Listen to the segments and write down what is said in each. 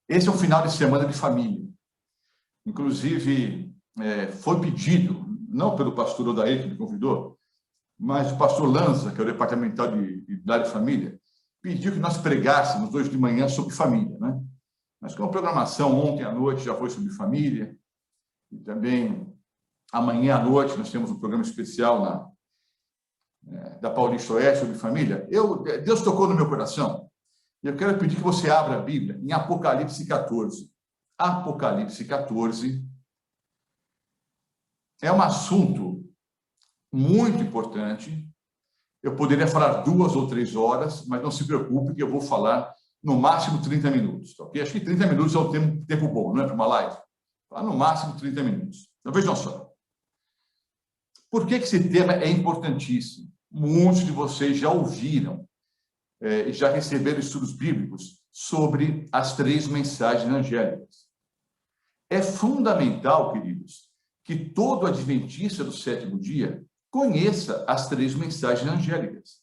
Esse é um final de semana de família. Inclusive, foi pedido, não pelo pastor Odair, que me convidou, mas o pastor Lanza, que é o departamental de Lar e Família, pediu que nós pregássemos hoje de manhã sobre família, né? Mas com a programação ontem à noite já foi sobre família, e também amanhã à noite nós temos um programa especial da Paulista Oeste sobre família. Deus tocou no meu coração. Eu quero pedir que você abra a Bíblia em Apocalipse 14. Apocalipse 14 é um assunto muito importante. Eu poderia falar 2 ou 3 horas, mas não se preocupe que eu vou falar no máximo 30 minutos, tá ok? Acho que 30 minutos é um tempo bom, não é para uma live? Falar no máximo 30 minutos. Então, vejam só. Por que esse tema é importantíssimo? Muitos de vocês já ouviram e já receberam estudos bíblicos sobre as 3 mensagens angélicas. É fundamental, queridos, que todo adventista do 7º dia conheça as 3 mensagens angélicas.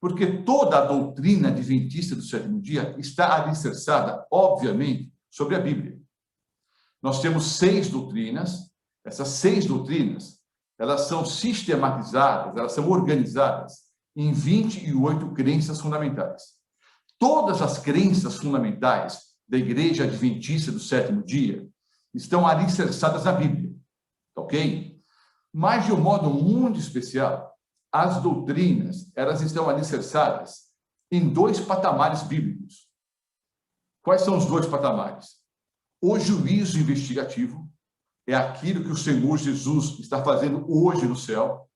Porque toda a doutrina adventista do 7º dia está alicerçada, obviamente, sobre a Bíblia. Nós temos 6 doutrinas. Essas 6 doutrinas, elas são sistematizadas, elas são organizadas em 28 crenças fundamentais. Todas as crenças fundamentais da Igreja Adventista do 7º dia estão alicerçadas na Bíblia, ok? Mas, de um modo muito especial, as doutrinas, elas estão alicerçadas em 2 patamares bíblicos. Quais são os 2 patamares? O juízo investigativo é aquilo que o Senhor Jesus está fazendo hoje no céu.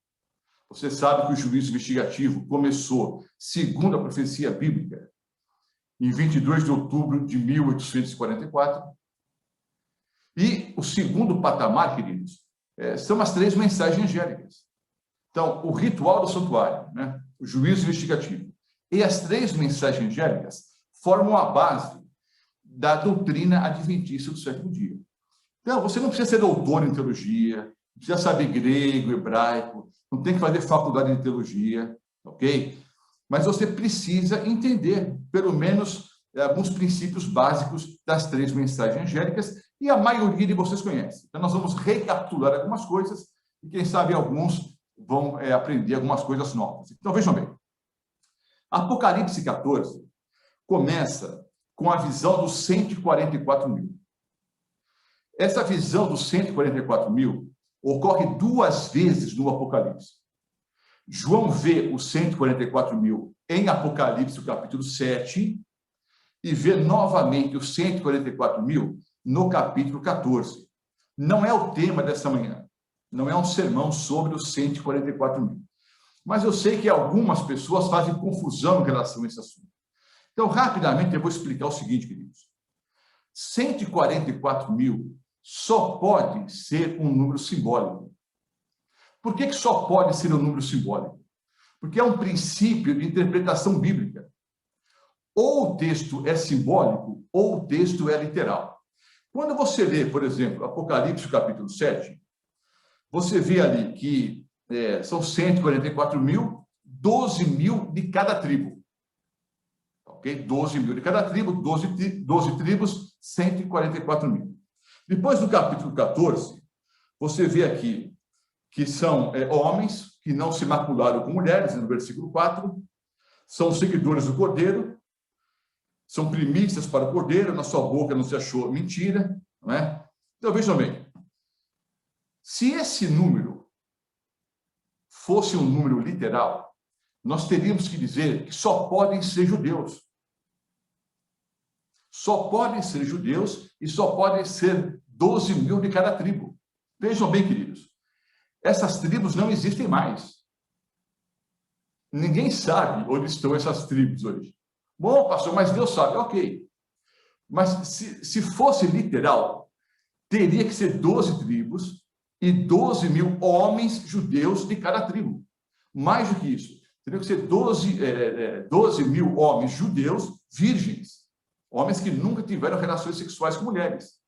Você sabe que o juízo investigativo começou, segundo a profecia bíblica, em 22 de outubro de 1844. E o segundo patamar, queridos, são as 3 mensagens angélicas. Então, o ritual do santuário, né? O juízo investigativo e as 3 mensagens angélicas formam a base da doutrina adventista do 7º dia. Então, você não precisa ser doutor em teologia, não precisa saber grego, hebraico, não tem que fazer faculdade de teologia, ok? Mas você precisa entender, pelo menos, alguns princípios básicos das 3 mensagens angélicas, e a maioria de vocês conhece. Então, nós vamos recapitular algumas coisas, e quem sabe alguns vão aprender algumas coisas novas. Então, vejam bem. Apocalipse 14 começa com a visão dos 144 mil. Essa visão dos 144 mil ocorre 2 vezes no Apocalipse. João vê os 144 mil em Apocalipse, o capítulo 7, e vê novamente os 144 mil no capítulo 14. Não é o tema dessa manhã. Não é um sermão sobre os 144 mil. Mas eu sei que algumas pessoas fazem confusão em relação a esse assunto. Então, rapidamente, eu vou explicar o seguinte, queridos. 144 mil só pode ser um número simbólico. Por que só pode ser um número simbólico? Porque é um princípio de interpretação bíblica. Ou o texto é simbólico, ou o texto é literal. Quando você lê, por exemplo, Apocalipse, capítulo 7, você vê ali que são 144 mil, 12 mil de cada tribo. Ok? 12 mil de cada tribo, 12 tribos, 144 mil. Depois, no capítulo 14, você vê aqui que são homens que não se macularam com mulheres, no versículo 4, são seguidores do Cordeiro, são primícias para o Cordeiro, na sua boca não se achou mentira, não é? Então, vejam bem, se esse número fosse um número literal, nós teríamos que dizer que só podem ser judeus. Só podem ser judeus e só podem ser 12 mil de cada tribo. Vejam bem, queridos, essas tribos não existem mais. Ninguém sabe onde estão essas tribos hoje. Bom, pastor, mas Deus sabe. Ok. Mas se fosse literal, teria que ser 12 tribos e 12 mil homens judeus de cada tribo. Mais do que isso, teria que ser 12 mil homens judeus virgens. Homens que nunca tiveram relações sexuais com mulheres.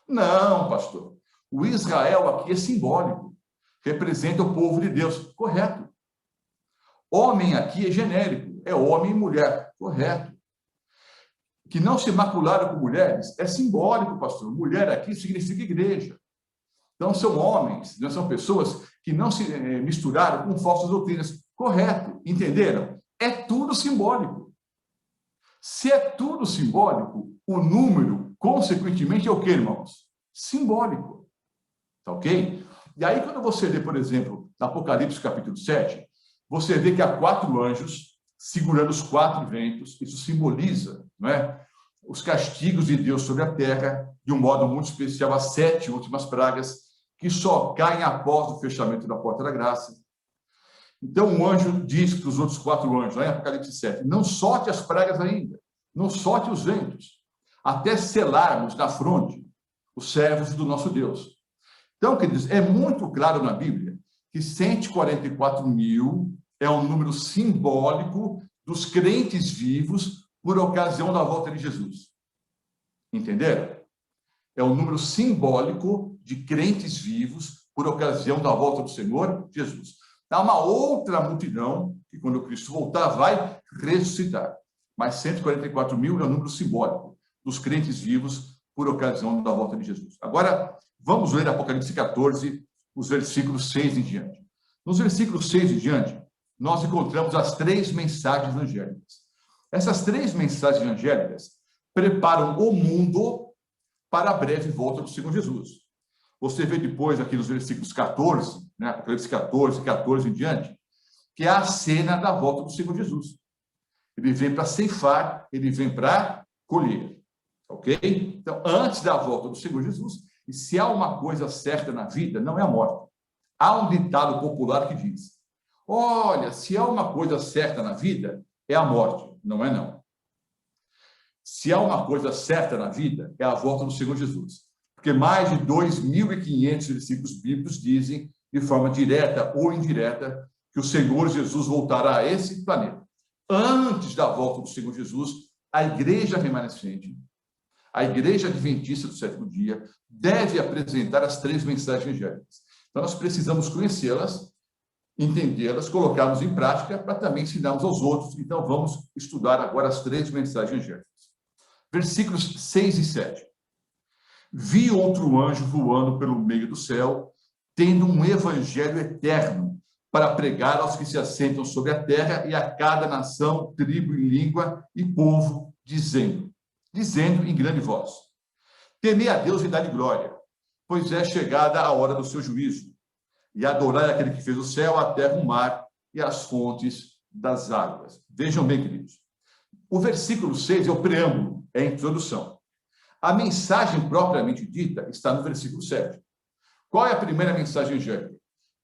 Não, pastor. O Israel aqui é simbólico. Representa o povo de Deus. Correto. Homem aqui é genérico. É homem e mulher. Correto. que não se macularam com mulheres, é simbólico, pastor. Mulher aqui significa igreja. Então, são homens, não são pessoas que não se misturaram com falsas doutrinas. Correto, entenderam? É tudo simbólico. Se é tudo simbólico, o número, consequentemente, é o quê, irmãos? Simbólico. Tá ok? E aí, quando você lê, por exemplo, Apocalipse capítulo 7, você vê que há 4 anjos segurando os 4 ventos. Isso simboliza, não é, os castigos de Deus sobre a terra, de um modo muito especial, as 7 últimas pragas, que só caem após o fechamento da porta da graça. Então, um anjo diz para os outros 4 anjos, lá em Apocalipse 7, não solte as pragas ainda, não solte os ventos, até selarmos na fronte os servos do nosso Deus. Então, queridos, é muito claro na Bíblia que 144 mil é um número simbólico dos crentes vivos por ocasião da volta de Jesus. Entenderam? É um número simbólico de crentes vivos por ocasião da volta do Senhor Jesus. Há uma outra multidão que, quando Cristo voltar, vai ressuscitar. Mas 144 mil é um número simbólico dos crentes vivos por ocasião da volta de Jesus. Agora, vamos ler Apocalipse 14, os versículos 6 em diante. Nos versículos 6 em diante, nós encontramos as 3 mensagens angélicas. Essas 3 mensagens angélicas preparam o mundo para a breve volta do Senhor Jesus. Você vê depois aqui nos versículos 14, né, Apocalipse 14, 14 em diante, que é a cena da volta do Senhor Jesus. Ele vem para ceifar, ele vem para colher. Ok? Então, antes da volta do Senhor Jesus, e se há uma coisa certa na vida, não é a morte. Há um ditado popular que diz, olha, se há uma coisa certa na vida, é a morte. Não é não. Se há uma coisa certa na vida, é a volta do Senhor Jesus. Porque mais de 2.500 versículos bíblicos dizem, de forma direta ou indireta, que o Senhor Jesus voltará a esse planeta. Antes da volta do Senhor Jesus, a igreja remanescente, a igreja adventista do 7º dia, deve apresentar as 3 mensagens angélicas. Então, nós precisamos conhecê-las, entendê-las, colocá-las em prática, para também ensinarmos aos outros. Então, vamos estudar agora as 3 mensagens angélicas. Versículos 6 e 7. Vi outro anjo voando pelo meio do céu, tendo um evangelho eterno para pregar aos que se assentam sobre a terra e a cada nação, tribo e língua e povo, dizendo em grande voz, temei a Deus e dá-lhe glória, pois é chegada a hora do seu juízo, e adorai aquele que fez o céu, a terra, o mar e as fontes das águas. Vejam bem, queridos. O versículo 6 é o preâmbulo, é a introdução. A mensagem propriamente dita está no versículo 7. Qual é a primeira mensagem angélica?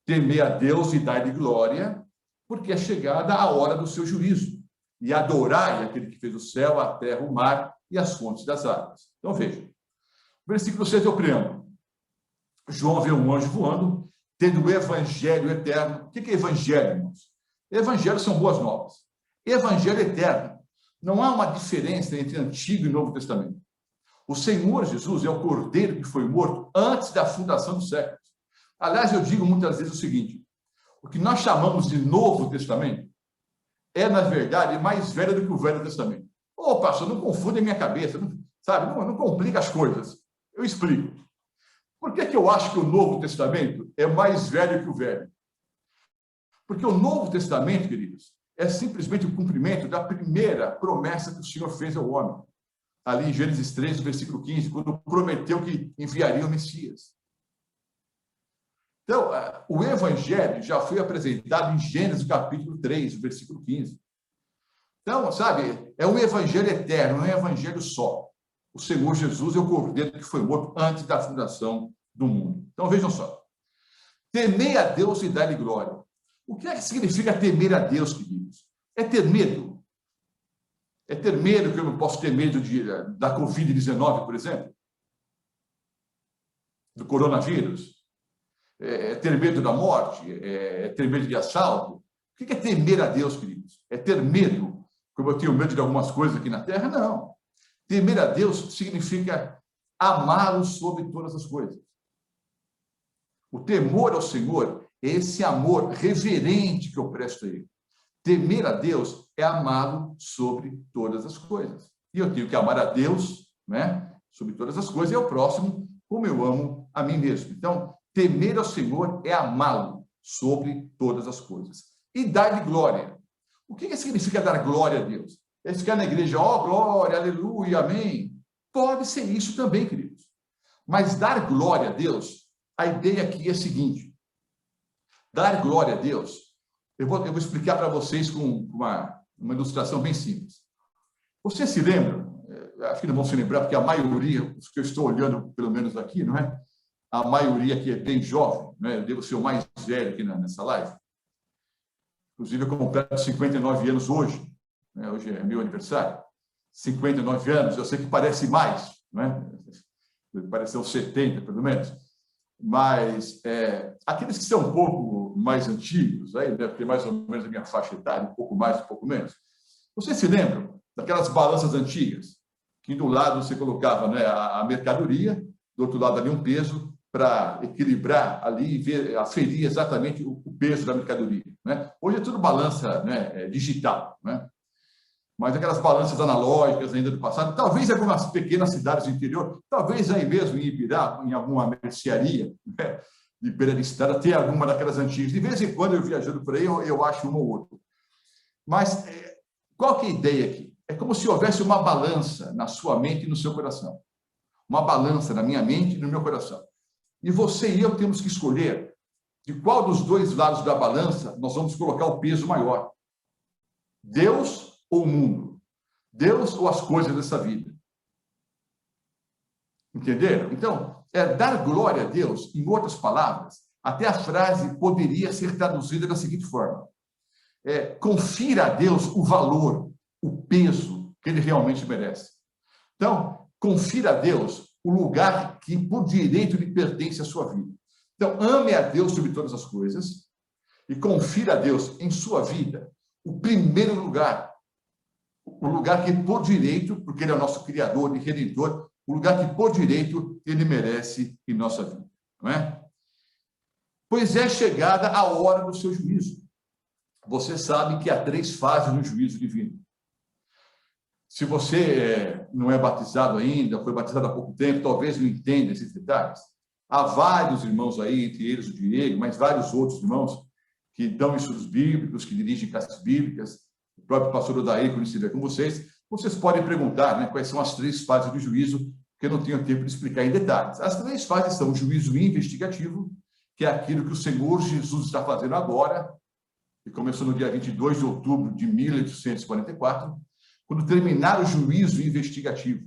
Temer a Deus e dar-lhe glória, porque é chegada a hora do seu juízo. E adorai aquele que fez o céu, a terra, o mar e as fontes das águas. Então, veja. O versículo 6 é o preâmbulo. João vê um anjo voando, tendo o evangelho eterno. O que é evangelho, irmãos? Evangelho são boas novas. Evangelho eterno. Não há uma diferença entre Antigo e Novo Testamento. O Senhor Jesus é o Cordeiro que foi morto antes da fundação dos séculos. Aliás, eu digo muitas vezes o seguinte, o que nós chamamos de Novo Testamento é, na verdade, mais velho do que o Velho Testamento. Ô, pastor, não confunde a minha cabeça, não complica as coisas. Eu explico. Por que eu acho que o Novo Testamento é mais velho que o Velho? Porque o Novo Testamento, queridos, é simplesmente o cumprimento da primeira promessa que o Senhor fez ao homem. Ali em Gênesis 3, versículo 15, quando prometeu que enviaria o Messias. Então, o Evangelho já foi apresentado em Gênesis capítulo 3, versículo 15. Então, sabe, é um Evangelho eterno, não é um Evangelho só. O Senhor Jesus é o Cordeiro que foi morto antes da fundação do mundo. Então, vejam só. Temer a Deus e dar-lhe glória. O que é que significa temer a Deus, queridos? É ter medo. É ter medo que eu não posso ter medo da Covid-19, por exemplo? Do coronavírus? É ter medo da morte? É ter medo de assalto? O que é temer a Deus, queridos? É ter medo, como eu tenho medo de algumas coisas aqui na Terra? Não. Temer a Deus significa amá-lo sobre todas as coisas. O temor ao Senhor é esse amor reverente que eu presto a Ele. Temer a Deus é amá-lo sobre todas as coisas. E eu tenho que amar a Deus, né, sobre todas as coisas, e ao próximo como eu amo a mim mesmo. Então, temer ao Senhor é amá-lo sobre todas as coisas. E dar-lhe glória. O que significa dar glória a Deus? É ficar na igreja, ó, glória, aleluia, amém. Pode ser isso também, queridos. Mas dar glória a Deus, a ideia aqui é a seguinte. Dar glória a Deus, eu vou explicar para vocês com uma ilustração bem simples. Vocês se lembram? Acho que não vão se lembrar, porque a maioria, os que eu estou olhando, pelo menos aqui, não é? A maioria aqui é bem jovem, né? Eu devo ser o mais velho aqui nessa live. Inclusive, eu completo 59 anos hoje, né? Hoje é meu aniversário. 59 anos, eu sei que parece mais, né? Parece uns 70, pelo menos. Mas aqueles que são um pouco mais antigos, aí deve ter mais ou menos a minha faixa etária, um pouco mais, um pouco menos. Vocês se lembram daquelas balanças antigas, que do lado você colocava, né, a mercadoria, do outro lado ali um peso, para equilibrar ali e ver, aferir exatamente o peso da mercadoria, né? Hoje é tudo balança, né, digital, né? Mas aquelas balanças analógicas ainda do passado, talvez em algumas pequenas cidades do interior, talvez aí mesmo em Ibirá, em alguma mercearia, né, de beira de estrada, tem alguma daquelas antigas. De vez em quando, eu viajando por aí, eu acho uma ou outra. Mas qual que é a ideia aqui? É como se houvesse uma balança na sua mente e no seu coração. Uma balança na minha mente e no meu coração. E você e eu temos que escolher de qual dos dois lados da balança nós vamos colocar o peso maior. Deus ou o mundo? Deus ou as coisas dessa vida? Entenderam? Então, dar glória a Deus, em outras palavras, até a frase poderia ser traduzida da seguinte forma. Confira a Deus o valor, o peso que ele realmente merece. Então, confira a Deus o lugar que, por direito, lhe pertence à sua vida. Então, ame a Deus sobre todas as coisas e confira a Deus em sua vida o primeiro lugar. O lugar que, por direito, porque ele é o nosso Criador e Redentor, o lugar que, por direito, ele merece em nossa vida. Não é? Pois é chegada a hora do seu juízo. Você sabe que há 3 fases no juízo divino. Se você não é batizado ainda, foi batizado há pouco tempo, talvez não entenda esses detalhes. Há vários irmãos aí, entre eles o Diego, mas vários outros irmãos que dão estudos bíblicos, que dirigem classes bíblicas, o próprio pastor Odair, quando estiver com vocês podem perguntar, né, quais são as 3 fases do juízo, que eu não tenho tempo de explicar em detalhes. As 3 fases são o juízo investigativo, que é aquilo que o Senhor Jesus está fazendo agora, que começou no dia 22 de outubro de 1844, quando terminar o juízo investigativo.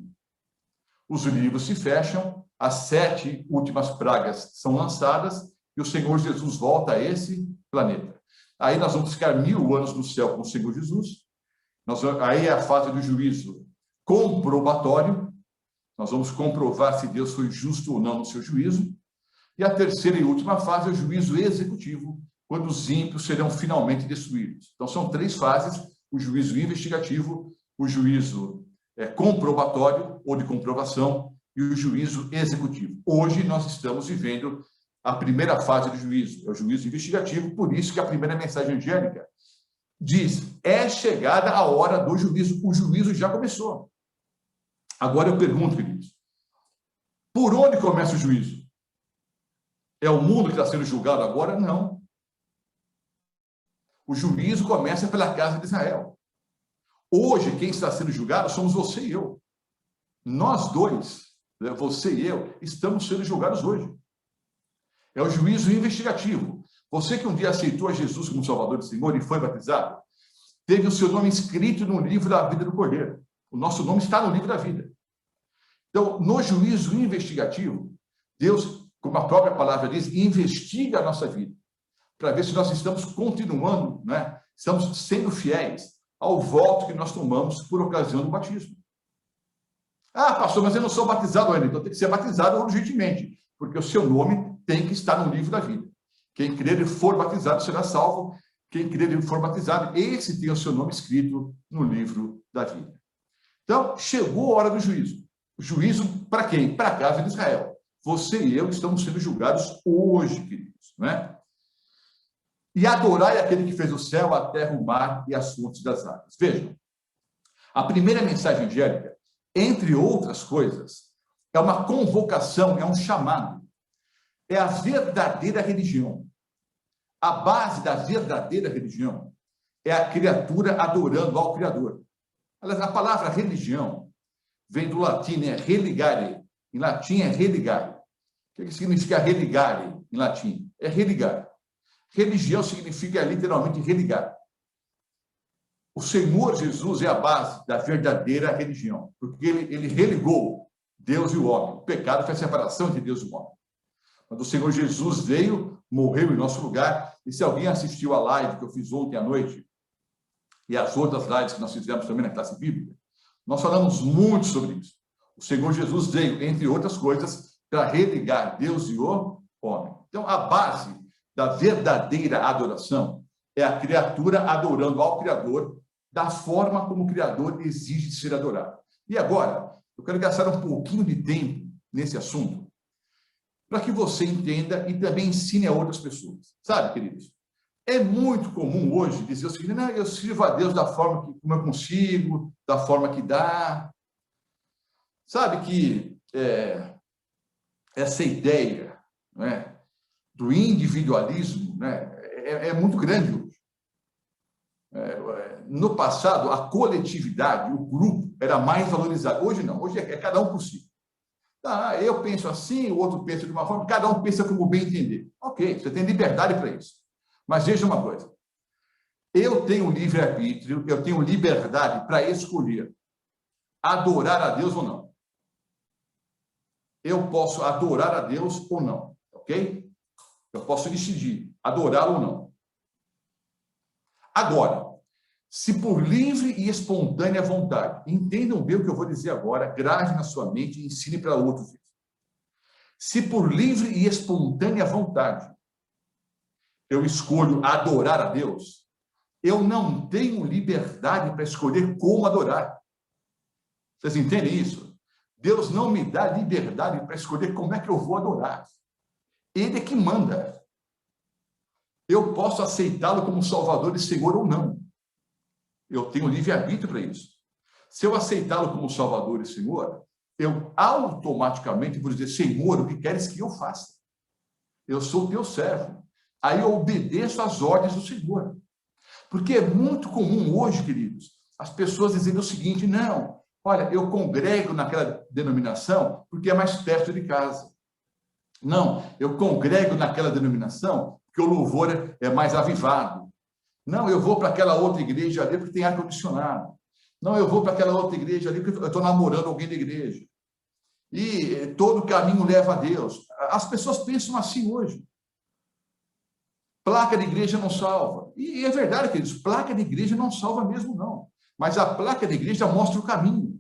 Os livros se fecham, as 7 últimas pragas são lançadas e o Senhor Jesus volta a esse planeta. Aí nós vamos ficar 1000 anos no céu com o Senhor Jesus. Aí é a fase do juízo comprobatório. Nós vamos comprovar se Deus foi justo ou não no seu juízo. E a terceira e última fase é o juízo executivo, quando os ímpios serão finalmente destruídos. Então, são 3 fases: o juízo investigativo, o juízo comprobatório ou de comprovação e o juízo executivo. Hoje, nós estamos vivendo a primeira fase do juízo, é o juízo investigativo, por isso que a primeira mensagem angélica diz, é chegada a hora do juízo, o juízo já começou. Agora eu pergunto, queridos, por onde começa o juízo? É o mundo que está sendo julgado agora? Não. O juízo começa pela casa de Israel. Hoje, quem está sendo julgado somos você e eu. Nós dois, você e eu, estamos sendo julgados hoje. É o juízo investigativo. Você que um dia aceitou a Jesus como Salvador e Senhor e foi batizado, teve o seu nome escrito no livro da vida do Cordeiro. O nosso nome está no livro da vida. Então, no juízo investigativo, Deus, como a própria palavra diz, investiga a nossa vida, para ver se nós estamos continuando, né? Estamos sendo fiéis ao voto que nós tomamos por ocasião do batismo. Ah, pastor, mas eu não sou batizado ainda, então tem que ser batizado urgentemente, porque o seu nome tem que estar no livro da vida. Quem crer e for batizado será salvo. Quem crer e for batizado, esse tem o seu nome escrito no livro da vida. Então, chegou a hora do juízo. O juízo para quem? Para a casa de Israel. Você e eu estamos sendo julgados hoje, queridos, né? E adorai aquele que fez o céu, a terra, o mar e as fontes das águas. Vejam, a primeira mensagem angélica entre outras coisas, é uma convocação, é um chamado. É a verdadeira religião. A base da verdadeira religião é a criatura adorando ao Criador. Aliás, a palavra religião vem do latim, é religare. Em latim é religare. O que significa religare em latim? É religar. Religião significa literalmente religar. O Senhor Jesus é a base da verdadeira religião, porque ele religou Deus e o homem. O pecado foi a separação entre Deus e o homem. Quando o Senhor Jesus veio, morreu em nosso lugar, e se alguém assistiu à live que eu fiz ontem à noite, e as outras lives que nós fizemos também na classe bíblica, nós falamos muito sobre isso. O Senhor Jesus veio, entre outras coisas, para religar Deus e o homem. Então, a base da verdadeira adoração é a criatura adorando ao Criador da forma como o Criador exige ser adorado. E agora, eu quero gastar um pouquinho de tempo nesse assunto para que você entenda e também ensine a outras pessoas. Sabe, queridos? É muito comum hoje dizer o seguinte: não, eu sirvo a Deus da forma como eu consigo, da forma que dá. Sabe que essa ideia, né, do individualismo, né, é muito grande hoje. No passado, a coletividade, o grupo, era mais valorizado. Hoje não, hoje é cada um por si. Ah, eu penso assim, o outro pensa de uma forma, cada um pensa como bem entender. Ok, você tem liberdade para isso. Mas veja uma coisa, eu tenho livre-arbítrio, eu tenho liberdade para escolher adorar a Deus ou não. Eu posso adorar a Deus ou não, ok? Eu posso decidir adorá-lo ou não. Agora, se por livre e espontânea vontade, entendam bem o que eu vou dizer agora, grave na sua mente e ensine para outros isso. Se por livre e espontânea vontade eu escolho adorar a Deus, eu não tenho liberdade para escolher como adorar. Vocês entendem isso? Deus não me dá liberdade para escolher como é que eu vou adorar. Ele é que manda. Eu posso aceitá-lo como Salvador e Senhor ou não. Eu tenho livre-arbítrio para isso. Se eu aceitá-lo como Salvador e Senhor, eu automaticamente vou dizer: Senhor, o que queres que eu faça? Eu sou teu servo. Aí eu obedeço às ordens do Senhor. Porque é muito comum hoje, queridos, as pessoas dizerem o seguinte: não, olha, eu congrego naquela denominação porque é mais perto de casa. Não, eu congrego naquela denominação porque o louvor é mais avivado. Não, eu vou para aquela outra igreja ali porque tem ar-condicionado. Não, eu vou para aquela outra igreja ali porque eu estou namorando alguém da igreja. E todo caminho leva a Deus. As pessoas pensam assim hoje. Placa de igreja não salva. E é verdade, queridos, placa de igreja não salva mesmo, não. Mas a placa de igreja mostra o caminho.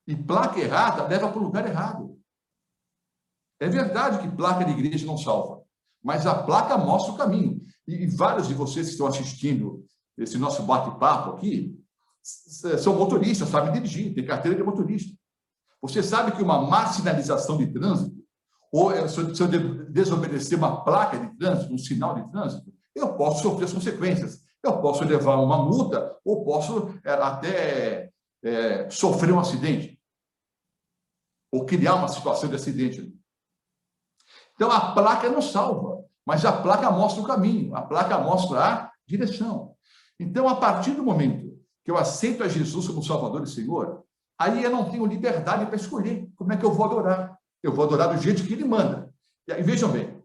E placa errada leva para o lugar errado. É verdade que placa de igreja não salva. Mas a placa mostra o caminho. E vários de vocês que estão assistindo esse nosso bate-papo aqui são motoristas, sabem dirigir, têm carteira de motorista. Você sabe que uma má sinalização de trânsito, ou se eu desobedecer uma placa de trânsito, um sinal de trânsito, eu posso sofrer as consequências. Eu posso levar uma multa ou posso até sofrer um acidente. Ou criar uma situação de acidente. Então, a placa não salva, mas a placa mostra o caminho, a placa mostra a direção. Então, a partir do momento que eu aceito a Jesus como Salvador e Senhor, aí eu não tenho liberdade para escolher como é que eu vou adorar. Eu vou adorar do jeito que Ele manda. E aí, vejam bem,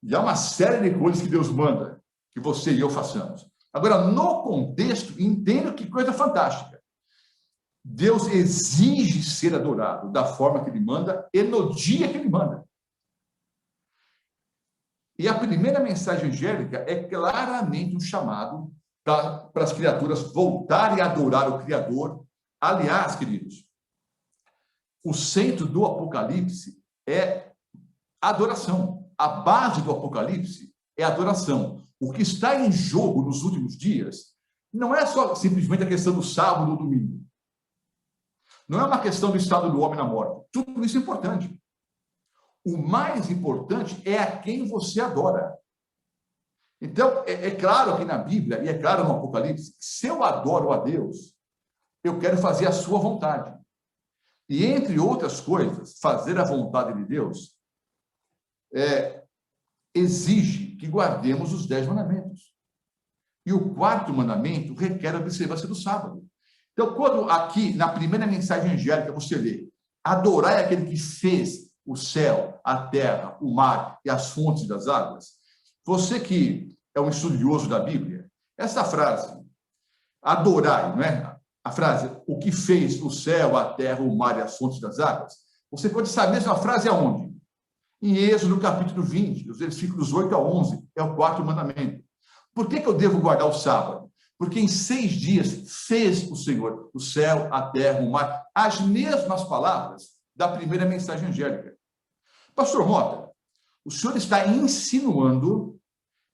e há uma série de coisas que Deus manda que você e eu façamos. Agora, no contexto, entenda que coisa fantástica. Deus exige ser adorado da forma que Ele manda e no dia que Ele manda. E a primeira mensagem angélica é claramente um chamado para as criaturas voltarem a adorar o Criador. Aliás, queridos, o centro do Apocalipse é adoração. A base do Apocalipse é adoração. O que está em jogo nos últimos dias não é só simplesmente a questão do sábado ou domingo. Não é uma questão do estado do homem na morte. Tudo isso é importante. O mais importante é a quem você adora. Então, é claro que na Bíblia, e é claro no Apocalipse, se eu adoro a Deus, eu quero fazer a sua vontade. E, entre outras coisas, fazer a vontade de Deus exige que guardemos os 10 mandamentos. E o 4º mandamento requer a observância do sábado. Então, quando aqui, na primeira mensagem angélica, você lê, adorai aquele que fez o céu, a terra, o mar e as fontes das águas, você que é um estudioso da Bíblia, essa frase, adorai, não é? A frase, o que fez o céu, a terra, o mar e as fontes das águas, você pode saber essa frase aonde? Em Êxodo, capítulo 20, os versículos 8 a 11, é o 4º mandamento. Por que eu devo guardar o sábado? Porque em 6 dias fez o Senhor o céu, a terra, o mar, as mesmas palavras da primeira mensagem angélica. Pastor Mota, o senhor está insinuando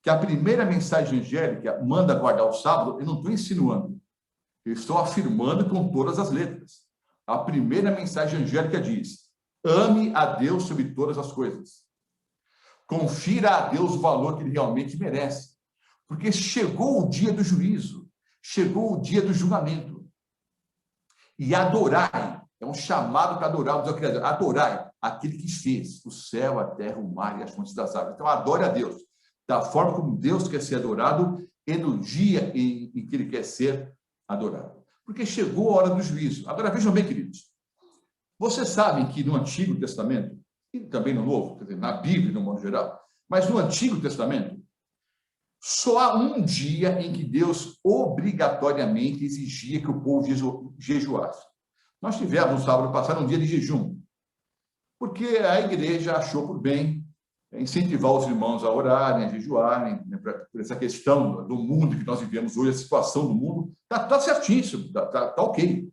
que a primeira mensagem angélica manda guardar o sábado? Eu não estou insinuando. Eu estou afirmando com todas as letras. A primeira mensagem angélica diz: ame a Deus sobre todas as coisas. Confira a Deus o valor que ele realmente merece. Porque chegou o dia do juízo, chegou o dia do julgamento. E adorai, é um chamado para adorar o Criador. Adorai aquele que fez o céu, a terra, o mar e as fontes das águas. Então, adore a Deus da forma como Deus quer ser adorado e no dia em que ele quer ser adorado. Porque chegou a hora do juízo. Agora, vejam bem, queridos. Vocês sabem que no Antigo Testamento, e também no Novo, quer dizer, na Bíblia, no modo geral, mas no Antigo Testamento, só há um dia em que Deus obrigatoriamente exigia que o povo jejuasse. Nós tivemos, no sábado passado, um dia de jejum, porque a igreja achou por bem incentivar os irmãos a orarem, a jejuarem, né, por essa questão do mundo que nós vivemos hoje, a situação do mundo, está certíssimo, está ok.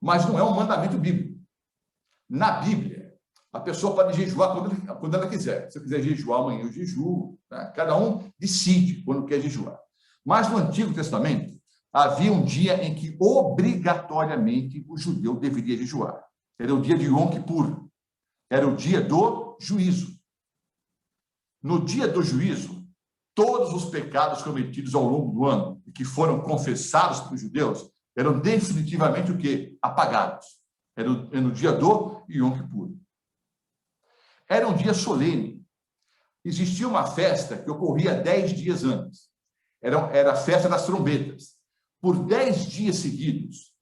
Mas não é um mandamento bíblico. Na Bíblia, a pessoa pode jejuar quando ela quiser. Se eu quiser jejuar amanhã, eu jejuo. Né? Cada um decide quando quer jejuar. Mas no Antigo Testamento, havia um dia em que obrigatoriamente o judeu deveria jejuar. Era o dia de Yom Kippur. Era o dia do juízo. No dia do juízo, todos os pecados cometidos ao longo do ano e que foram confessados pelos judeus eram definitivamente o quê? Apagados. Era no dia do Yom Kippur. Era um dia solene. Existia uma festa que ocorria 10 dias antes. Era a festa das trombetas. Por 10 dias seguidos,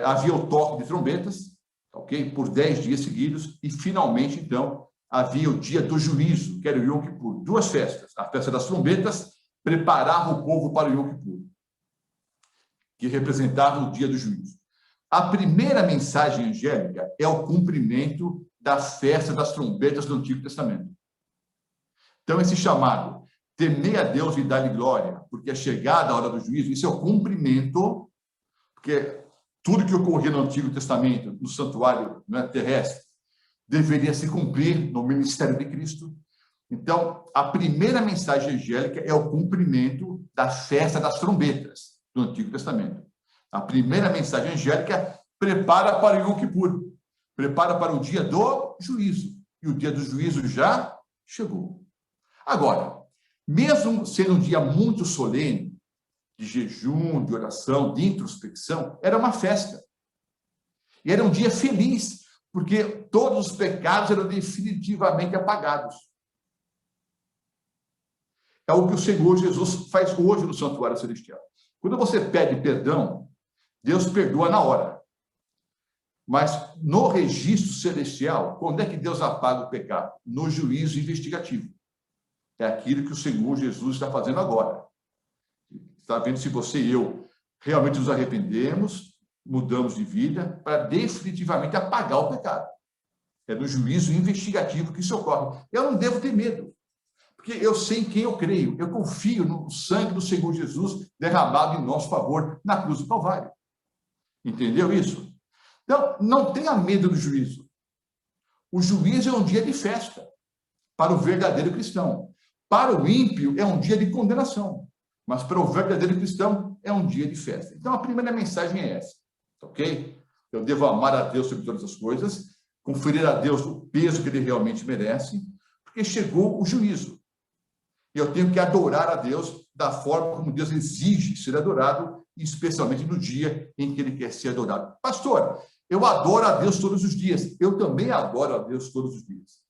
havia o toque de trombetas, ok? Por 10 dias seguidos, e finalmente, então, havia o dia do juízo, que era o Yom Kippur. 2 festas. A festa das trombetas preparava o povo para o Yom Kippur, que representava o dia do juízo. A primeira mensagem angélica é o cumprimento da festa das trombetas do Antigo Testamento. Então, esse chamado, temei a Deus e dar-lhe glória, porque é chegada a hora do juízo, isso é o cumprimento, porque tudo que ocorria no Antigo Testamento, no santuário, né, terrestre, deveria se cumprir no ministério de Cristo. Então, a primeira mensagem angélica é o cumprimento da festa das trombetas do Antigo Testamento. A primeira mensagem angélica prepara para o Yom Kippur, prepara para o dia do juízo. E o dia do juízo já chegou. Agora, mesmo sendo um dia muito solene, de jejum, de oração, de introspecção, era uma festa. E era um dia feliz, porque todos os pecados eram definitivamente apagados. É o que o Senhor Jesus faz hoje no Santuário Celestial. Quando você pede perdão, Deus perdoa na hora. Mas no registro celestial, quando é que Deus apaga o pecado? No juízo investigativo. É aquilo que o Senhor Jesus está fazendo agora. Está vendo se você e eu realmente nos arrependemos, mudamos de vida, para definitivamente apagar o pecado. É no juízo investigativo que isso ocorre. Eu não devo ter medo, porque eu sei em quem eu creio. Eu confio no sangue do Senhor Jesus derramado em nosso favor na cruz do Calvário. Entendeu isso? Então, não tenha medo do juízo. O juízo é um dia de festa para o verdadeiro cristão. Para o ímpio, é um dia de condenação. Mas para o verdadeiro cristão, é um dia de festa. Então, a primeira mensagem é essa, ok? Eu devo amar a Deus sobre todas as coisas, conferir a Deus o peso que ele realmente merece, porque chegou o juízo. E eu tenho que adorar a Deus da forma como Deus exige ser adorado, especialmente no dia em que ele quer ser adorado. Pastor, Eu adoro a Deus todos os dias. Eu também adoro a Deus todos os dias.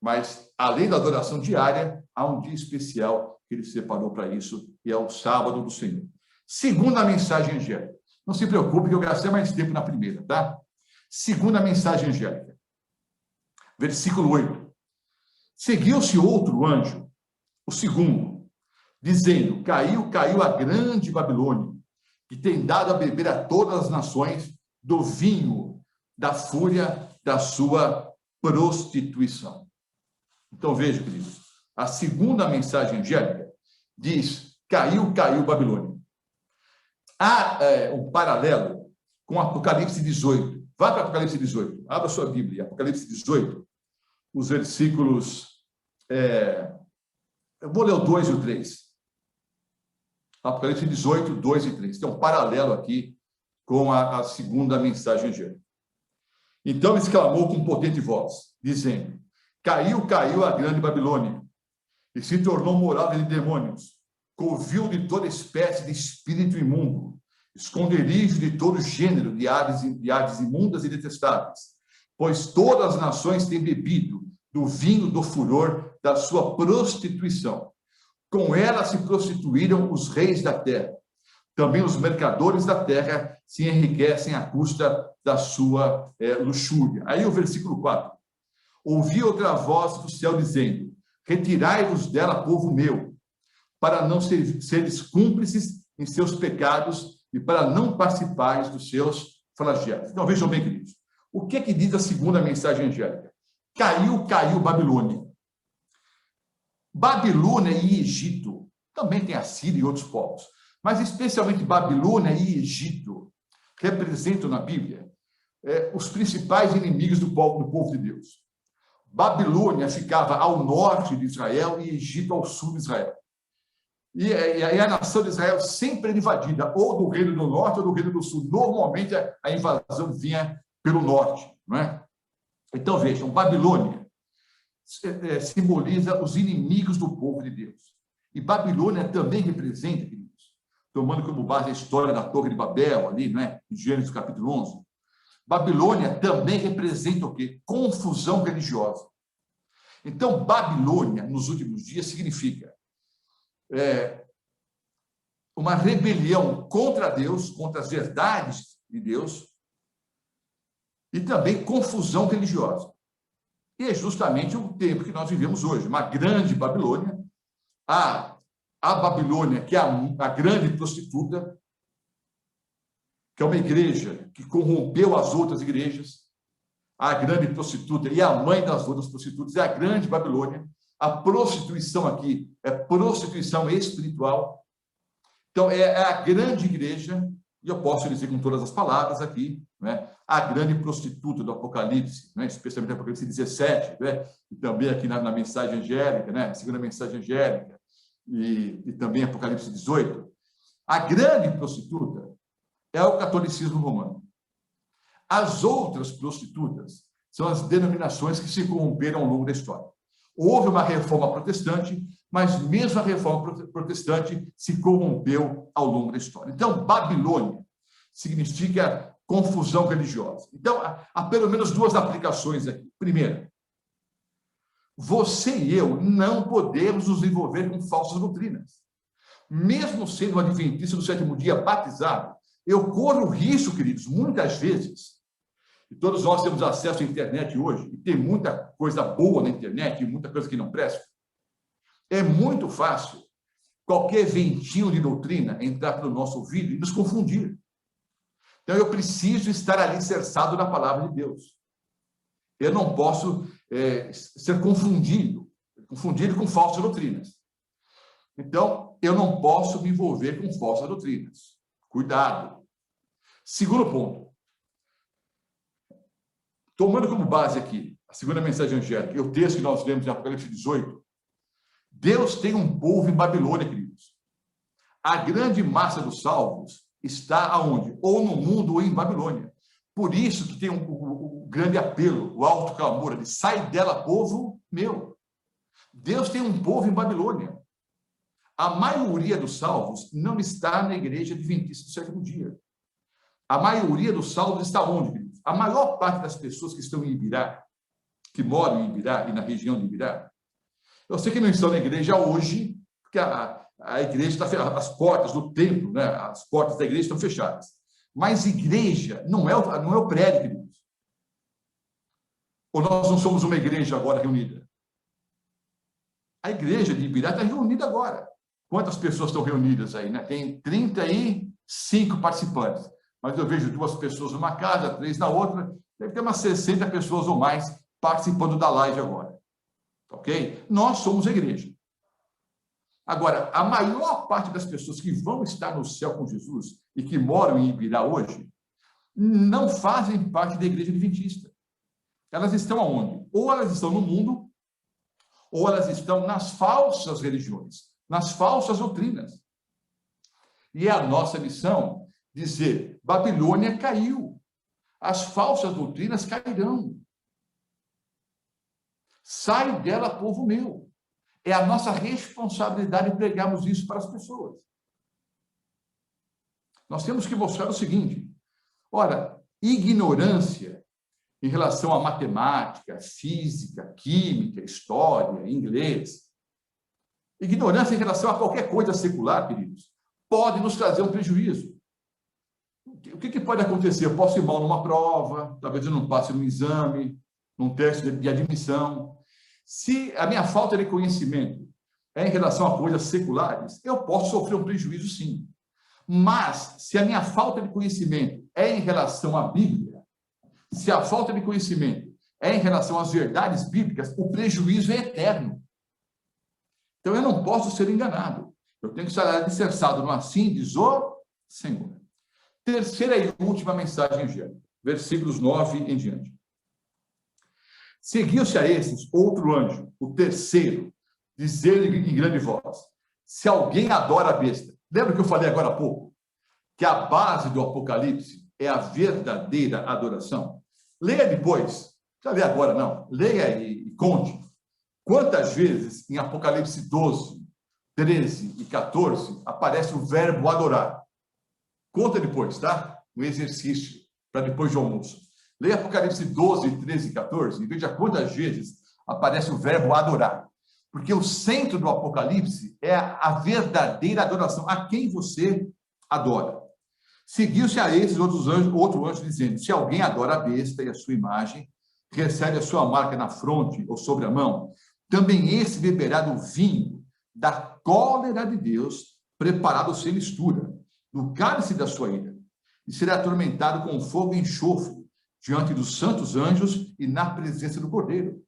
Mas, além da adoração diária, há um dia especial que ele separou para isso, e é o sábado do Senhor. Segunda mensagem angélica. Não se preocupe que eu gastei mais tempo na primeira, tá? Segunda mensagem angélica. Versículo 8. Seguiu-se outro anjo, o segundo, dizendo: caiu a grande Babilônia, que tem dado a beber a todas as nações do vinho da fúria da sua prostituição. Então, veja, queridos, a segunda mensagem angélica diz: caiu Babilônia. Há um paralelo com Apocalipse 18. Vá para Apocalipse 18. Abra sua Bíblia, Apocalipse 18, os versículos... eu vou ler o 2 e o 3. Apocalipse 18, 2 e 3. Tem um paralelo aqui com a segunda mensagem angélica. Então exclamou com potente voz, dizendo: caiu a grande Babilônia, e se tornou morada de demônios, covil de toda espécie de espírito imundo, esconderijo de todo gênero de aves imundas e detestáveis, pois todas as nações têm bebido do vinho do furor da sua prostituição. Com ela se prostituíram os reis da terra. Também os mercadores da terra se enriquecem à custa da sua luxúria. Aí o versículo 4. Ouvi outra voz do céu dizendo: retirai-vos dela, povo meu, para não seres cúmplices em seus pecados e para não participares dos seus flagelos. Então, vejam bem, queridos. O que é que diz a segunda mensagem angélica? Caiu Babilônia. Babilônia e Egito, também tem a Síria e outros povos, mas especialmente Babilônia e Egito representam na Bíblia os principais inimigos do povo de Deus. Babilônia ficava ao norte de Israel e Egito ao sul de Israel. E a nação de Israel sempre era invadida, ou do reino do norte ou do reino do sul. Normalmente a invasão vinha pelo norte, não é? Então vejam, Babilônia simboliza os inimigos do povo de Deus. E Babilônia também representa, queridos, tomando como base a história da Torre de Babel, ali, não é? Em Gênesis capítulo 11. Babilônia também representa o quê? Confusão religiosa. Então, Babilônia, nos últimos dias, significa uma rebelião contra Deus, contra as verdades de Deus, e também confusão religiosa. E é justamente o tempo que nós vivemos hoje, uma grande Babilônia, a Babilônia, que é a grande prostituta, que é uma igreja que corrompeu as outras igrejas, a grande prostituta e a mãe das outras prostitutas, é a grande Babilônia. A prostituição aqui é prostituição espiritual. Então, é a grande igreja, e eu posso dizer com todas as palavras aqui, né, a grande prostituta do Apocalipse, né, especialmente Apocalipse 17, né, e também aqui na mensagem angélica, né, segunda mensagem angélica, e também Apocalipse 18. A grande prostituta é o catolicismo romano. As outras prostitutas são as denominações que se corromperam ao longo da história. Houve uma reforma protestante, mas mesmo a reforma protestante se corrompeu ao longo da história. Então, Babilônia significa confusão religiosa. Então, há pelo menos duas aplicações aqui. Primeira, você e eu não podemos nos envolver com falsas doutrinas. Mesmo sendo um adventista do sétimo dia batizado, eu corro o risco, queridos, muitas vezes, e todos nós temos acesso à internet hoje, e tem muita coisa boa na internet e muita coisa que não presta. É muito fácil qualquer ventinho de doutrina entrar pelo nosso ouvido e nos confundir. Então, eu preciso estar alicerçado na palavra de Deus. Eu não posso ser confundido com falsas doutrinas. Então, eu não posso me envolver com falsas doutrinas. Cuidado. Segundo ponto. Tomando como base aqui a segunda mensagem angélica e o texto que nós lemos em Apocalipse 18, Deus tem um povo em Babilônia, queridos. A grande massa dos salvos está aonde? Ou no mundo ou em Babilônia. Por isso que tem um grande apelo, o alto clamor de sai dela, povo meu. Deus tem um povo em Babilônia. A maioria dos salvos não está na igreja adventista do sétimo dia. A maioria dos salvos está onde, queridos? a maior parte das pessoas que estão em Ibirá, que moram em Ibirá e na região de Ibirá, eu sei que não estão na igreja hoje, porque a igreja está fechada, as portas do templo, né? As portas da igreja estão fechadas. Mas igreja não é o prédio, queridos. Ou nós não somos uma igreja agora reunida? A igreja de Ibirá está reunida agora. Quantas pessoas estão reunidas aí, né? Tem 35 participantes. Mas eu vejo 2 pessoas numa casa, 3 na outra. Deve ter umas 60 pessoas ou mais participando da live agora. Ok? Nós somos a igreja. Agora, a maior parte das pessoas que vão estar no céu com Jesus e que moram em Ibirá hoje, não fazem parte da igreja adventista. Elas estão aonde? Ou elas estão no mundo, ou elas estão nas falsas religiões, nas falsas doutrinas. E é a nossa missão dizer: Babilônia caiu, as falsas doutrinas cairão. Sai dela, povo meu. É a nossa responsabilidade pregarmos isso para as pessoas. Nós temos que mostrar o seguinte: ora, ignorância em relação a matemática, física, química, história, inglês, ignorância em relação a qualquer coisa secular, queridos, pode nos trazer um prejuízo. O que pode acontecer? Eu posso ir mal numa prova, talvez eu não passe num exame, num teste de admissão. Se a minha falta de conhecimento é em relação a coisas seculares, eu posso sofrer um prejuízo, sim. Mas, se a minha falta de conhecimento é em relação à Bíblia, se a falta de conhecimento é em relação às verdades bíblicas, o prejuízo é eterno. Então, eu não posso ser enganado. Eu tenho que estar alicerçado no assim diz o Senhor. Terceira e última mensagem angélica, versículos 9 em diante. Seguiu-se a esses outro anjo, o terceiro, dizer-lhe em grande voz: se alguém adora a besta. Lembra que eu falei agora há pouco? Que a base do Apocalipse é a verdadeira adoração. Leia depois, não precisa ler agora não, leia e conte. Quantas vezes em Apocalipse 12, 13 e 14 aparece o verbo adorar? Conta depois, tá? Um exercício para depois de almoço. Leia Apocalipse 12, 13 e 14 e veja quantas vezes aparece o verbo adorar. Porque o centro do Apocalipse é a verdadeira adoração, a quem você adora. Seguiu-se a esses outro anjo dizendo: se alguém adora a besta e a sua imagem, recebe a sua marca na fronte ou sobre a mão, também esse beberá do vinho da cólera de Deus, preparado sem mistura, no cálice da sua ira, e será atormentado com fogo e enxofre, diante dos santos anjos e na presença do Cordeiro.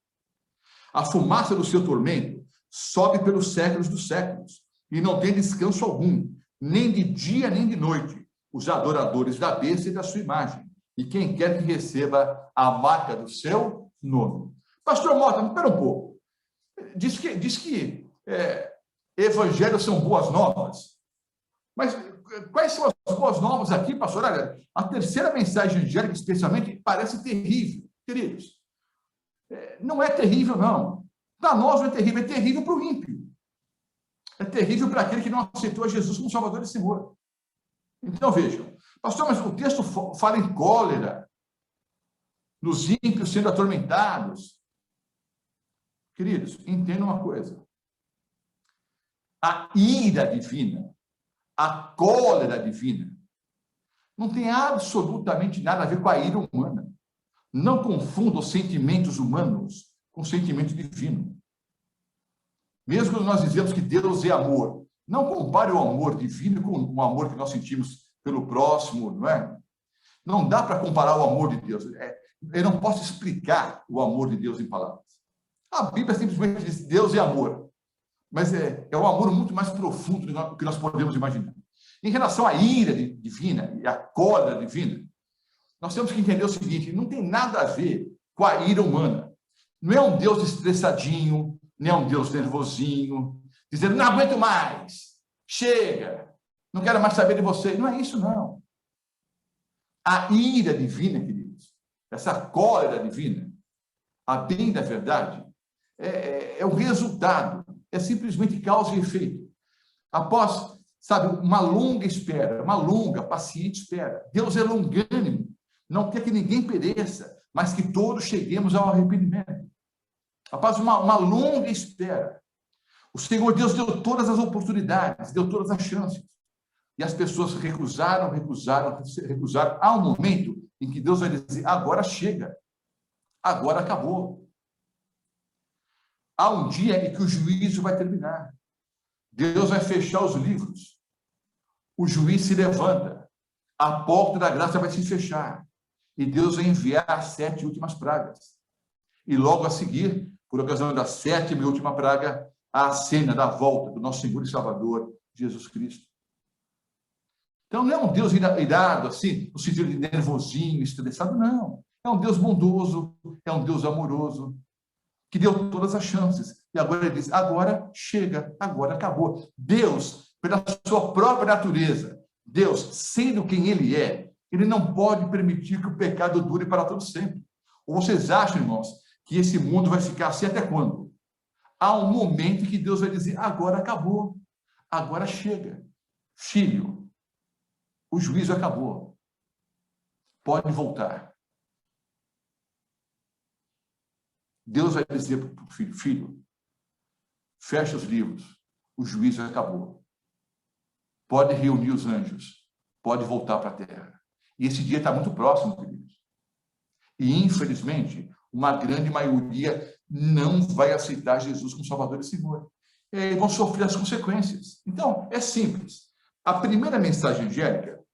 A fumaça do seu tormento sobe pelos séculos dos séculos, e não tem descanso algum, nem de dia nem de noite, os adoradores da besta e da sua imagem, e quem quer que receba a marca do seu nome. Pastor Mota, espera um pouco. Diz que evangelhos são boas novas, mas quais são as boas novas aqui, pastor? Olha, a terceira mensagem angélica, especialmente, parece terrível, queridos. Não é terrível, não. Para nós não é terrível para o ímpio. É terrível para aquele que não aceitou a Jesus como Salvador e Senhor. Então, vejam. Pastor, mas o texto fala em cólera, nos ímpios sendo atormentados. Queridos, entendam uma coisa. A ira divina, a cólera divina, não tem absolutamente nada a ver com a ira humana. Não confunda os sentimentos humanos com o sentimento divino. Mesmo quando nós dizemos que Deus é amor, não compare o amor divino com o amor que nós sentimos pelo próximo, não é? Não dá para comparar o amor de Deus. Eu não posso explicar o amor de Deus em palavras. A Bíblia simplesmente diz: Deus é amor. Mas é um amor muito mais profundo do que nós podemos imaginar. Em relação à ira divina e à cólera divina, nós temos que entender o seguinte: não tem nada a ver com a ira humana. Não é um Deus estressadinho, nem é um Deus nervosinho, dizendo: não aguento mais, chega, não quero mais saber de você. Não é isso, não. A ira divina, queridos, essa cólera divina, a bem da verdade, é o resultado, é simplesmente causa e efeito. Após, sabe, uma longa espera, uma longa, paciente espera. Deus é longânimo. não quer que ninguém pereça, mas que todos cheguemos ao arrependimento. Rapaz, uma longa espera. O Senhor Deus deu todas as oportunidades, deu todas as chances. E as pessoas recusaram. Há um momento em que Deus vai dizer, agora chega, agora acabou. Há um dia em que o juízo vai terminar. Deus vai fechar os livros. O juiz se levanta. A porta da graça vai se fechar. E Deus vai enviar as 7 últimas pragas. E logo a seguir, por ocasião da 7ª e última praga, a cena da volta do nosso Senhor e Salvador, Jesus Cristo. Então, não é um Deus irado, assim, no sentido de nervosinho, estressado, não. É um Deus bondoso, é um Deus amoroso, que deu todas as chances. E agora ele diz, agora chega, agora acabou. Deus, pela sua própria natureza, Deus, sendo quem ele é, ele não pode permitir que o pecado dure para todo sempre. Ou vocês acham, irmãos, que esse mundo vai ficar assim até quando? Há um momento em que Deus vai dizer, agora acabou, agora chega. Filho, o juízo acabou. Pode voltar. Deus vai dizer para o filho, filho, fecha os livros, o juízo acabou. Pode reunir os anjos, pode voltar para a terra. E esse dia está muito próximo, queridos. E, infelizmente, uma grande maioria não vai aceitar Jesus como Salvador e Senhor. E vão sofrer as consequências. Então, é simples. A primeira mensagem angélica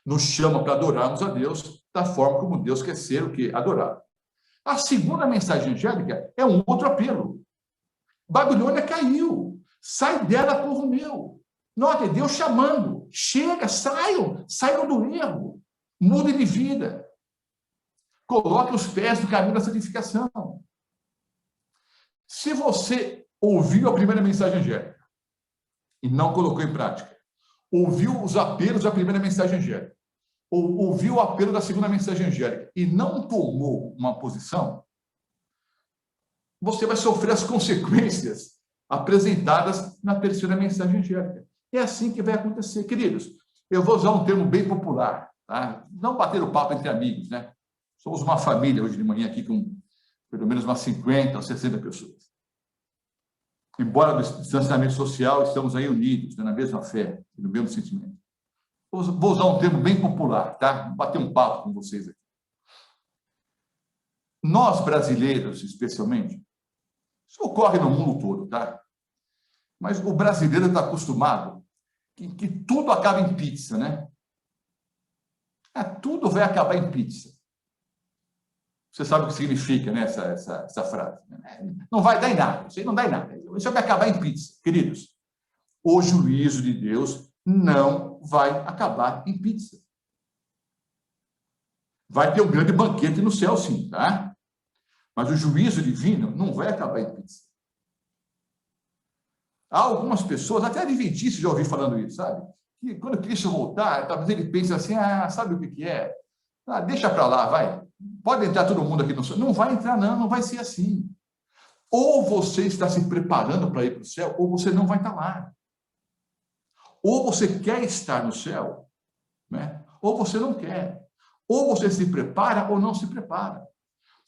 nos chama para adorarmos a Deus da forma como Deus quer ser o quê? Adorado. A segunda mensagem angélica é um outro apelo. Babilônia caiu. Sai dela, povo meu. Note, Deus chamando. Chega, saiam do erro. Mudem de vida. Coloque os pés no caminho da santificação. Se você ouviu a primeira mensagem angélica e não colocou em prática, ouviu os apelos da primeira mensagem angélica, ou ouviu o apelo da segunda mensagem angélica e não tomou uma posição, você vai sofrer as consequências apresentadas na terceira mensagem angélica. É assim que vai acontecer. Queridos, eu vou usar um termo bem popular, tá? Não bater o papo entre amigos, né? Somos uma família hoje de manhã aqui com pelo menos umas 50 ou 60 pessoas. Embora do distanciamento social, estamos aí unidos, né, na mesma fé, no mesmo sentimento. Vou usar um termo bem popular, tá? Vou bater um papo com vocês aqui. Nós, brasileiros, especialmente, isso ocorre no mundo todo, tá? Mas o brasileiro está acostumado que tudo acaba em pizza, né? Tudo vai acabar em pizza. Você sabe o que significa, né, essa frase. Não vai dar em nada, isso aí não dá em nada. Isso vai acabar em pizza. Queridos, o juízo de Deus não vai acabar em pizza. Vai ter um grande banquete no céu, sim, tá? Mas o juízo divino não vai acabar em pizza. Há algumas pessoas, até adventistas já ouvi falando isso, sabe? Que quando Cristo voltar, talvez ele pense assim, sabe o que é? Deixa para lá, vai. Pode entrar todo mundo aqui no céu. Não vai entrar, não vai ser assim. Ou você está se preparando para ir para o céu, ou você não vai estar lá. Ou você quer estar no céu, né? Ou você não quer. Ou você se prepara ou não se prepara.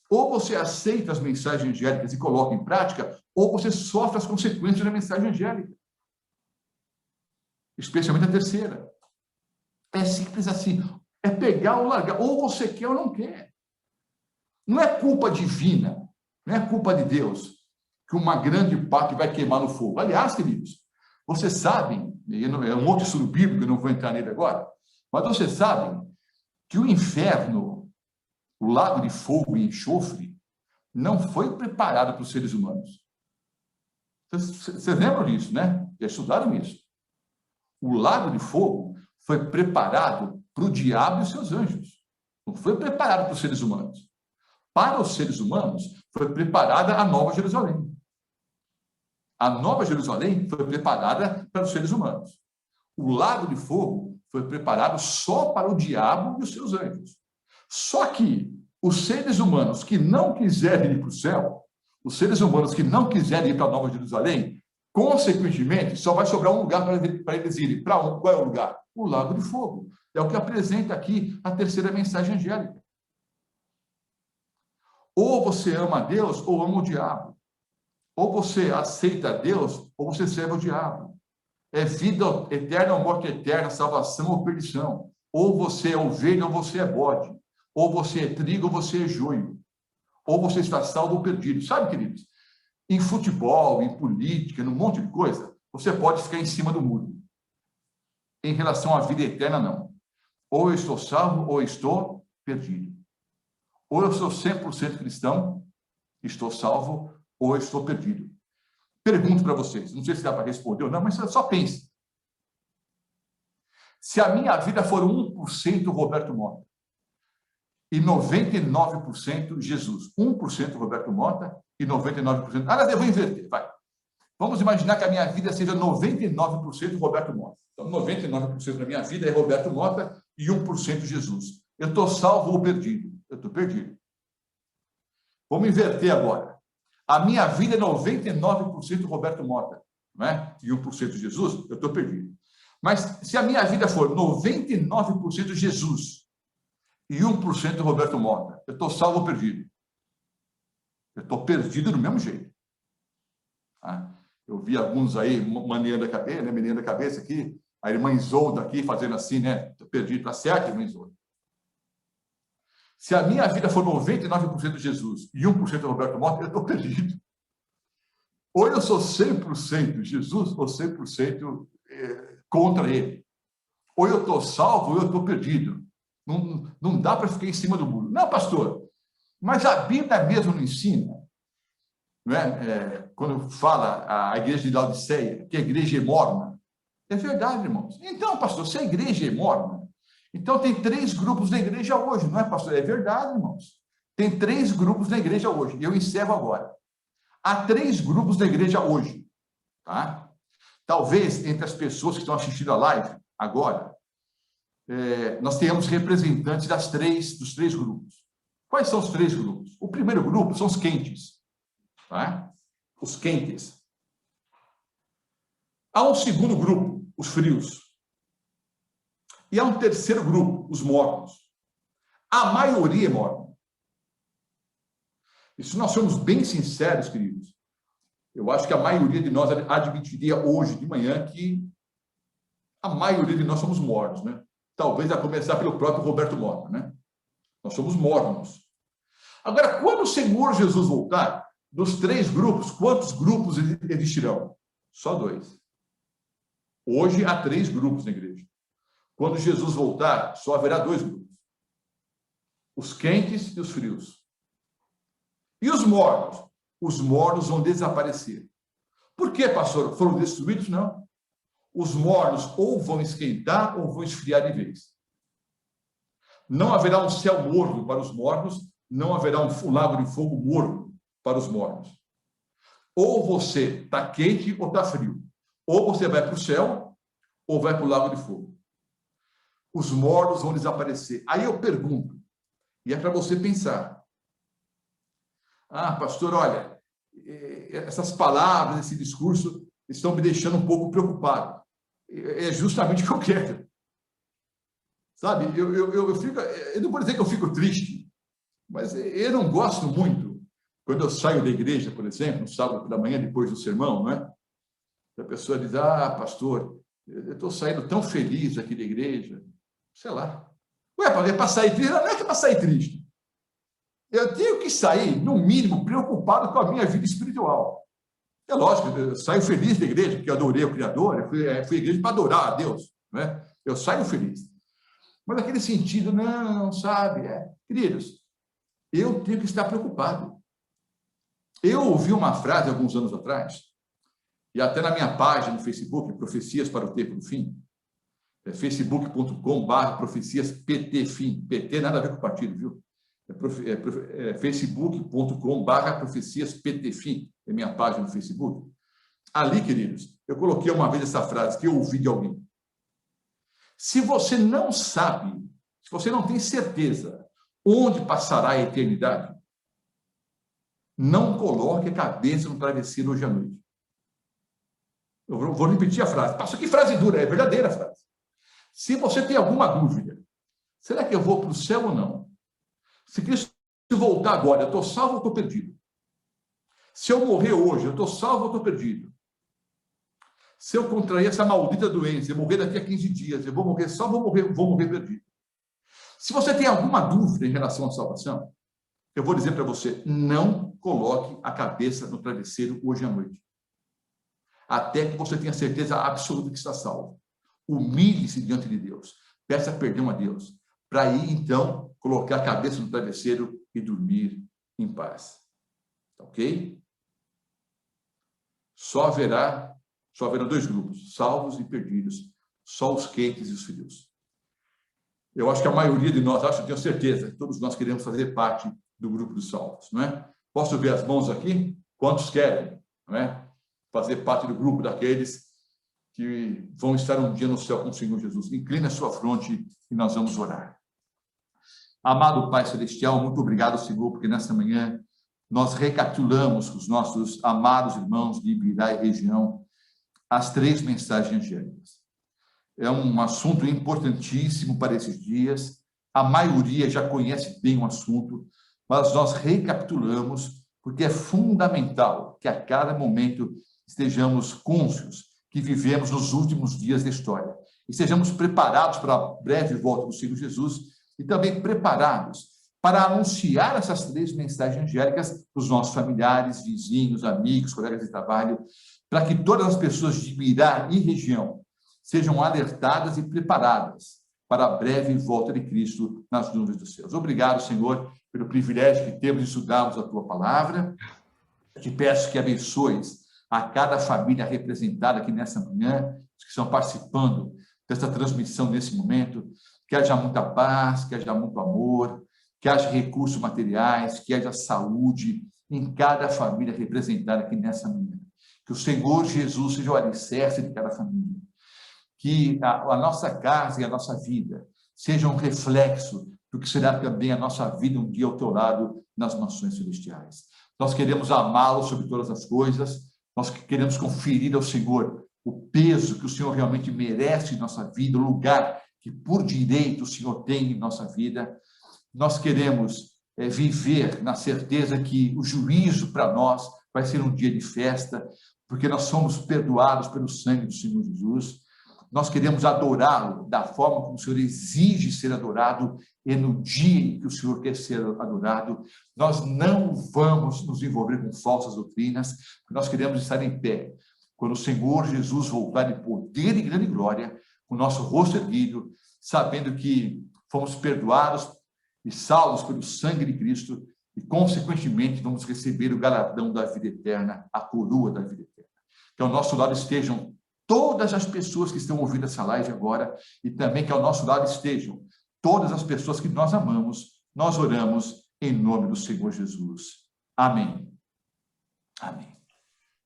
Ou você aceita as mensagens angélicas e coloca em prática, ou você sofre as consequências da mensagem angélica. Especialmente a terceira. É simples assim. É pegar ou largar. Ou você quer ou não quer. Não é culpa divina, não é culpa de Deus que uma grande parte vai queimar no fogo. Aliás, queridos, vocês sabem, é um outro estudo bíblico, eu não vou entrar nele agora, mas vocês sabem que o inferno, o lago de fogo e enxofre, não foi preparado para os seres humanos. Vocês lembram disso, né? Já estudaram isso. O lago de fogo foi preparado para o diabo e os seus anjos. Não foi preparado para os seres humanos. Para os seres humanos, foi preparada a Nova Jerusalém. A Nova Jerusalém foi preparada para os seres humanos. O lago de fogo foi preparado só para o diabo e os seus anjos. Só que os seres humanos que não quiserem ir para o céu, os seres humanos que não quiserem ir para a Nova Jerusalém, Consequentemente, só vai sobrar um lugar para eles irem. Para onde? Qual é o lugar? O lago de fogo. É o que apresenta aqui a terceira mensagem angélica. Ou você ama a Deus ou ama o diabo. Ou você aceita a Deus ou você serve o diabo. É vida eterna ou morte eterna, salvação ou perdição. Ou você é ovelha ou você é bode. Ou você é trigo ou você é joio. Ou você está salvo ou perdido. Sabe, queridos? Em futebol, em política, num monte de coisa, você pode ficar em cima do muro. Em relação à vida eterna, não. Ou eu estou salvo ou estou perdido. Ou eu sou 100% cristão, estou salvo, ou eu estou perdido. Pergunto para vocês, não sei se dá para responder ou não, mas só pense. Se a minha vida for 1% Roberto Mota e 99% Jesus, 1% Roberto Mota e 99%... Aliás, eu vou inverter, vai. Vamos imaginar que a minha vida seja 99% Roberto Mota. Então, 99% da minha vida é Roberto Mota e 1% Jesus. Eu estou salvo ou perdido? Eu estou perdido. Vamos inverter agora. A minha vida é 99% Roberto Mota, né? E 1% Jesus, eu estou perdido. Mas se a minha vida for 99% Jesus e 1% Roberto Mota, eu estou salvo ou perdido? Eu estou perdido do mesmo jeito. Tá? Eu vi alguns aí meneando a cabeça aqui, a irmã Isolda aqui fazendo assim, né? Estou perdido, está certo, irmã Isolda? Se a minha vida for 99% Jesus e 1% Roberto Mota, eu estou perdido. Ou eu sou 100% Jesus ou 100% contra ele. Ou eu estou salvo ou eu estou perdido. Não dá para ficar em cima do muro. Não, pastor, mas a Bíblia mesmo não ensina, não é? Quando fala a igreja de Laodiceia, que a igreja é morna. É verdade, irmãos. Então, pastor, se a igreja é morna, então tem 3 grupos na igreja hoje, não é, pastor? É verdade, irmãos. Tem 3 grupos na igreja hoje. Eu encerro agora. Há 3 grupos na igreja hoje, tá? Talvez entre as pessoas que estão assistindo a live agora, nós tenhamos representantes dos 3 grupos. Quais são os 3 grupos? O primeiro grupo são os quentes, tá? Os quentes. Há um segundo grupo, os frios. E há um terceiro grupo, os mornos. A maioria é morna. E se nós somos bem sinceros, queridos, eu acho que a maioria de nós admitiria hoje de manhã que a maioria de nós somos mornos, né? Talvez a começar pelo próprio Roberto Mota, né? Nós somos mornos. Agora, quando o Senhor Jesus voltar, dos 3 grupos, quantos grupos existirão? Só 2. Hoje há 3 grupos na igreja. Quando Jesus voltar, só haverá 2 grupos. Os quentes e os frios. E os mornos? Os mornos vão desaparecer. Por que, pastor? Foram destruídos? Não. Os mornos ou vão esquentar ou vão esfriar de vez. Não haverá um céu morno para os mornos, não haverá um lago de fogo morno para os mornos. Ou você está quente ou está frio. Ou você vai para o céu ou vai para o lago de fogo. Os mornos vão desaparecer. Aí eu pergunto, e é para você pensar. Ah, pastor, olha, essas palavras, esse discurso estão me deixando um pouco preocupado. É justamente o que eu quero. Sabe, eu não vou dizer que eu fico triste, mas eu não gosto muito, quando eu saio da igreja, por exemplo, no sábado da manhã, depois do sermão, não é? A pessoa diz, pastor, eu estou saindo tão feliz aqui da igreja, sei lá. Ué, é para sair triste? Não é que é para sair triste. Eu tenho que sair, no mínimo, preocupado com a minha vida espiritual. É lógico, eu saio feliz da igreja, porque eu adorei o Criador, eu fui à igreja para adorar a Deus, né? Eu saio feliz. Mas naquele sentido, não sabe? Queridos, eu tenho que estar preocupado. Eu ouvi uma frase alguns anos atrás, e até na minha página no Facebook, Profecias para o Tempo do Fim, facebook.com/profeciasptfim. PT nada a ver com o partido, viu? facebook.com/profeciasptfim, é minha página no Facebook. Ali, queridos, eu coloquei uma vez essa frase que eu ouvi de alguém. Se você não sabe, se você não tem certeza onde passará a eternidade, não coloque a cabeça no travesseiro hoje à noite. Eu vou repetir a frase. Pastor, que frase dura, é verdadeira a frase. Se você tem alguma dúvida, será que eu vou para o céu ou não? Se Cristo voltar agora, eu estou salvo ou estou perdido? Se eu morrer hoje, eu estou salvo ou estou perdido? Se eu contrair essa maldita doença, eu morrer daqui a 15 dias, eu vou morrer salvo ou vou morrer perdido? Se você tem alguma dúvida em relação à salvação, eu vou dizer para você, não coloque a cabeça no travesseiro hoje à noite. Até que você tenha certeza absoluta que está salvo. Humilhe-se diante de Deus. Peça perdão a Deus. Para aí, então, colocar a cabeça no travesseiro e dormir em paz. Ok? Só haverá dois grupos, salvos e perdidos. Só os quentes e os frios. Eu acho que a maioria de nós, eu tenho certeza, todos nós queremos fazer parte do grupo dos salvos, não é? Posso ver as mãos aqui? Quantos querem, não é? Fazer parte do grupo daqueles que vão estar um dia no céu com o Senhor Jesus. Inclina a sua fronte e nós vamos orar. Amado Pai Celestial, muito obrigado, Senhor, porque nesta manhã nós recapitulamos com os nossos amados irmãos de Ibirá e região as 3 mensagens angélicas. É um assunto importantíssimo para esses dias. A maioria já conhece bem o assunto, mas nós recapitulamos porque é fundamental que a cada momento estejamos cônscios que vivemos nos últimos dias da história. E estejamos preparados para a breve volta do Senhor Jesus e também preparados para anunciar essas 3 mensagens angélicas para os nossos familiares, vizinhos, amigos, colegas de trabalho, para que todas as pessoas de Ibirá e região sejam alertadas e preparadas para a breve volta de Cristo nas nuvens dos céus. Obrigado, Senhor, pelo privilégio que temos de estudarmos a Tua palavra. Eu te peço que abençoes a cada família representada aqui nessa manhã, os que estão participando dessa transmissão nesse momento, que haja muita paz, que haja muito amor, que haja recursos materiais, que haja saúde em cada família representada aqui nessa manhã. Que o Senhor Jesus seja o alicerce de cada família. Que a nossa casa e a nossa vida sejam um reflexo do que será também a nossa vida um dia ao teu lado nas nações celestiais. Nós queremos amá-lo sobre todas as coisas, nós queremos conferir ao Senhor o peso que o Senhor realmente merece em nossa vida, o lugar que por direito o Senhor tem em nossa vida. Nós queremos viver na certeza que o juízo para nós vai ser um dia de festa, porque nós somos perdoados pelo sangue do Senhor Jesus. Nós queremos adorá-lo da forma como o Senhor exige ser adorado e no dia em que o Senhor quer ser adorado. Nós não vamos nos envolver com falsas doutrinas, porque nós queremos estar em pé. Quando o Senhor Jesus voltar em poder e grande glória, com o nosso rosto erguido, sabendo que fomos perdoados e salvos pelo sangue de Cristo e, consequentemente, vamos receber o galardão da vida eterna, a coroa da vida eterna. Que ao nosso lado estejam todas as pessoas que estão ouvindo essa live agora e também que ao nosso lado estejam todas as pessoas que nós amamos. Nós oramos em nome do Senhor Jesus. Amém. Amém.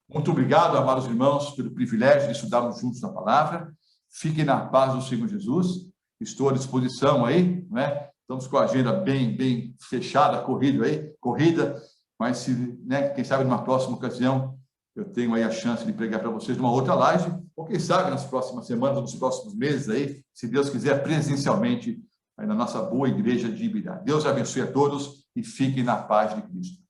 Muito obrigado, amados irmãos, pelo privilégio de estudarmos juntos a palavra. Fiquem na paz do Senhor Jesus. Estou à disposição aí, né? Estamos com a agenda bem fechada, corrida, mas se, né, quem sabe numa próxima ocasião eu tenho aí a chance de pregar para vocês numa outra live, ou quem sabe nas próximas semanas, ou nos próximos meses aí, se Deus quiser, presencialmente, aí na nossa boa igreja de Ibirá. Deus abençoe a todos e fiquem na paz de Cristo.